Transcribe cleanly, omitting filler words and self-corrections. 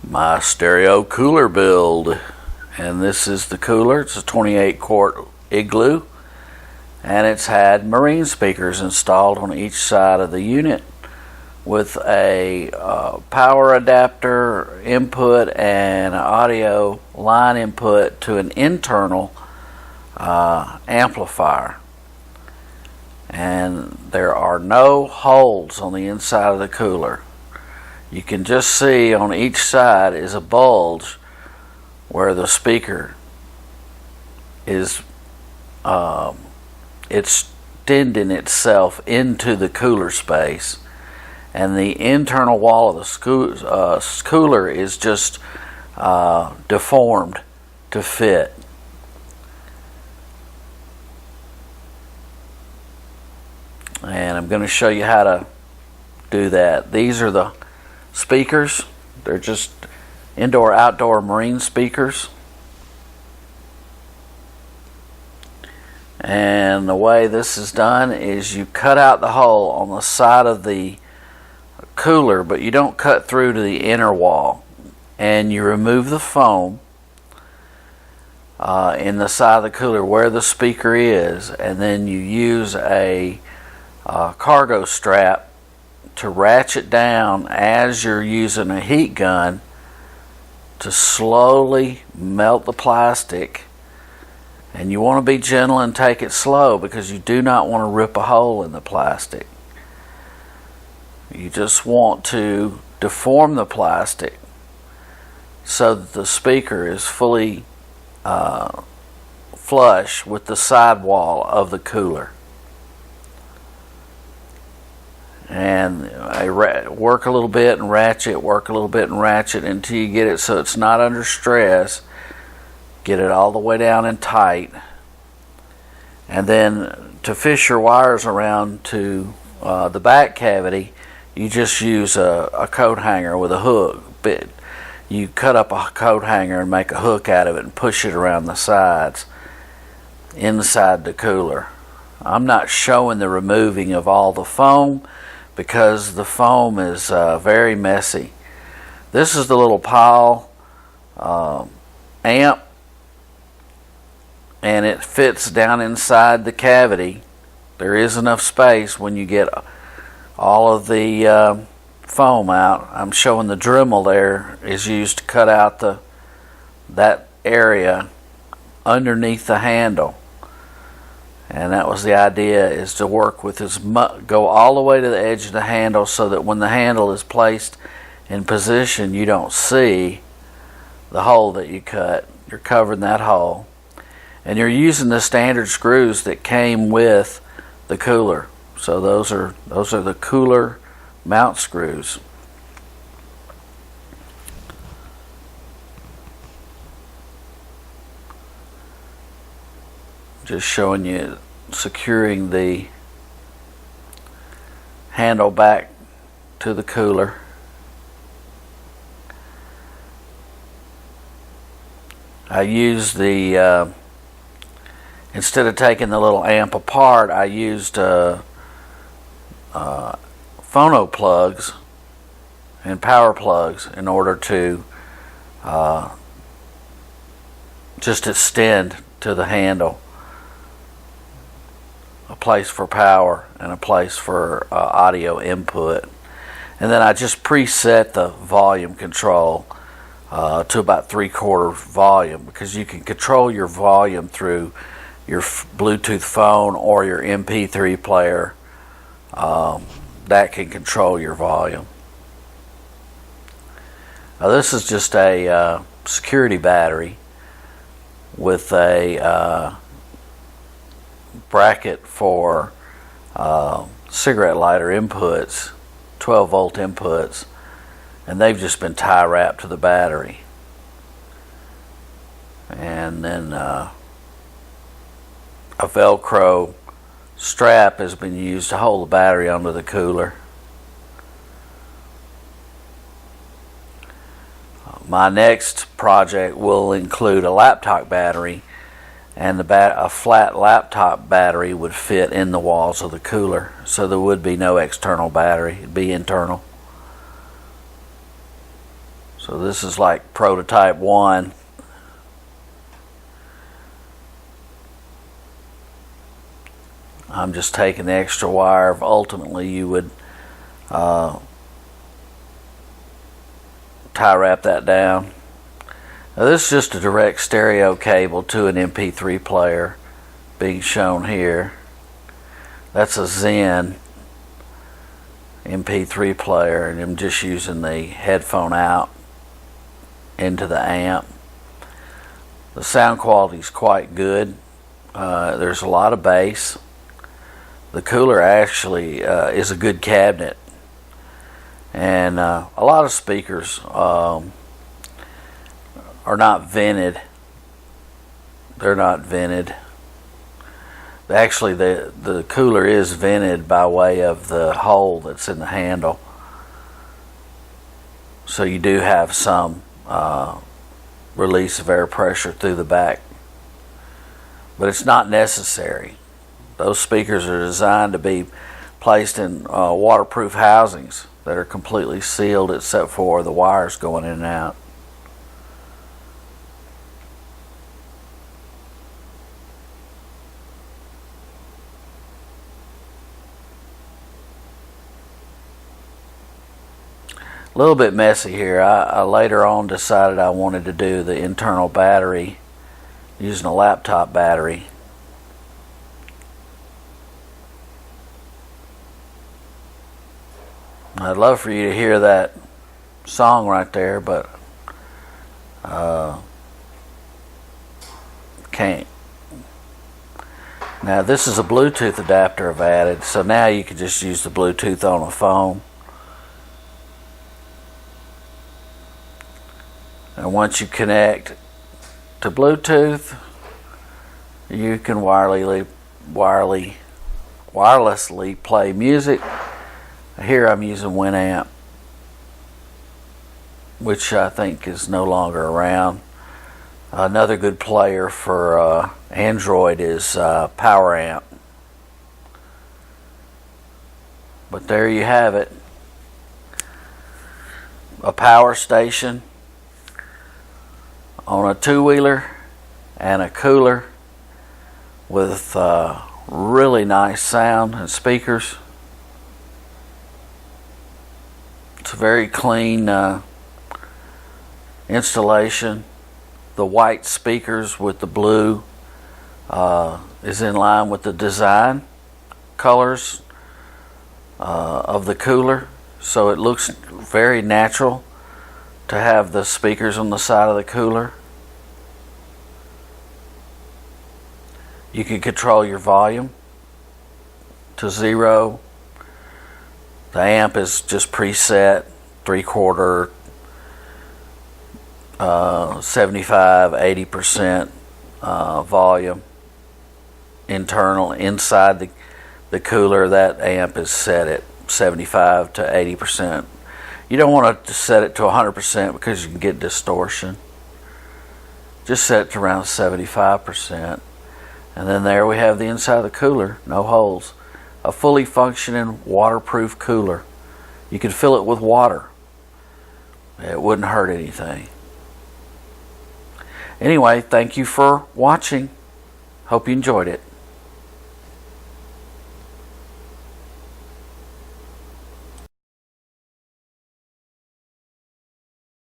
My stereo cooler build, and this is the cooler. It's a 28 quart Igloo, and it's had marine speakers installed on each side of the unit with a power adapter input and an audio line input to an internal amplifier. And there are no holes on the inside of the cooler. You can just see on each side is a bulge where the speaker is extending itself into the cooler space, and the internal wall of the cooler is just deformed to fit. And I'm going to show you how to do that. These are the speakers. They're just indoor outdoor marine speakers, and the way this is done is you cut out the hole on the side of the cooler, but you don't cut through to the inner wall, and you remove the foam in the side of the cooler where the speaker is, and then you use a cargo strap to ratchet down as you're using a heat gun to slowly melt the plastic. And you want to be gentle and take it slow because you do not want to rip a hole in the plastic. You just want to deform the plastic so that the speaker is fully flush with the sidewall of the cooler. And I work a little bit and ratchet, work a little bit and ratchet until you get it so it's not under stress. Get it all the way down and tight. And then to fish your wires around to the back cavity, you just use a coat hanger with a hook. You cut up a coat hanger and make a hook out of it and push it around the sides inside the cooler. I'm not showing the removing of all the foam because the foam is very messy. This is the little Pyle amp, and it fits down inside the cavity. There is enough space when you get all of the foam out. I'm showing the Dremel there is used to cut out that area underneath the handle. And that was the idea, is to work with this, go all the way to the edge of the handle so that when the handle is placed in position, you don't see the hole that you cut. You're covering that hole. And you're using the standard screws that came with the cooler. So those are the cooler mount screws. Just showing you securing the handle back to the cooler. I used the instead of taking the little amp apart, I used phono plugs and power plugs in order to just extend to the handle a place for power and a place for audio input. And then I just preset the volume control to about 3/4 volume, because you can control your volume through your Bluetooth phone or your MP3 player. That can control your volume. Now this is just a security battery with a bracket for cigarette lighter inputs, 12-volt inputs, and they've just been tie wrapped to the battery. And then a Velcro strap has been used to hold the battery onto the cooler. My next project will include a laptop battery, and a flat laptop battery would fit in the walls of the cooler, so there would be no external battery. It'd be internal. So this is like prototype 1. I'm just taking the extra wire. Ultimately you would tie wrap that down. Now this is just a direct stereo cable to an MP3 player being shown here. That's a Zen MP3 player, and I'm just using the headphone out into the amp. The sound quality is quite good. There's a lot of bass. The cooler actually is a good cabinet, and a lot of speakers are not vented. They're not vented. Actually, the cooler is vented by way of the hole that's in the handle, so you do have some release of air pressure through the back, but it's not necessary. Those speakers are designed to be placed in waterproof housings that are completely sealed except for the wires going in and out. A little bit messy here. I later on decided I wanted to do the internal battery using a laptop battery. I'd love for you to hear that song right there, but can't. Now this is a Bluetooth adapter I've added, so now you can just use the Bluetooth on a phone. And once you connect to Bluetooth, you can wirelessly play music. Here I'm using Winamp, which I think is no longer around. Another good player for Android is Power Amp. But there you have it. A power station on a two-wheeler and a cooler with really nice sound and speakers. It's a very clean installation. The white speakers with the blue is in line with the design colors of the cooler, so it looks very natural to have the speakers on the side of the cooler. You can control your volume to 0. The amp is just preset 3/4, 75, 80% volume. Internal inside the cooler, that amp is set at 75 to 80%. You don't want to set it to 100% because you can get distortion. Just set it to around 75%. And then there we have the inside of the cooler, no holes. A fully functioning waterproof cooler. You can fill it with water. It wouldn't hurt anything. Anyway, thank you for watching. Hope you enjoyed it.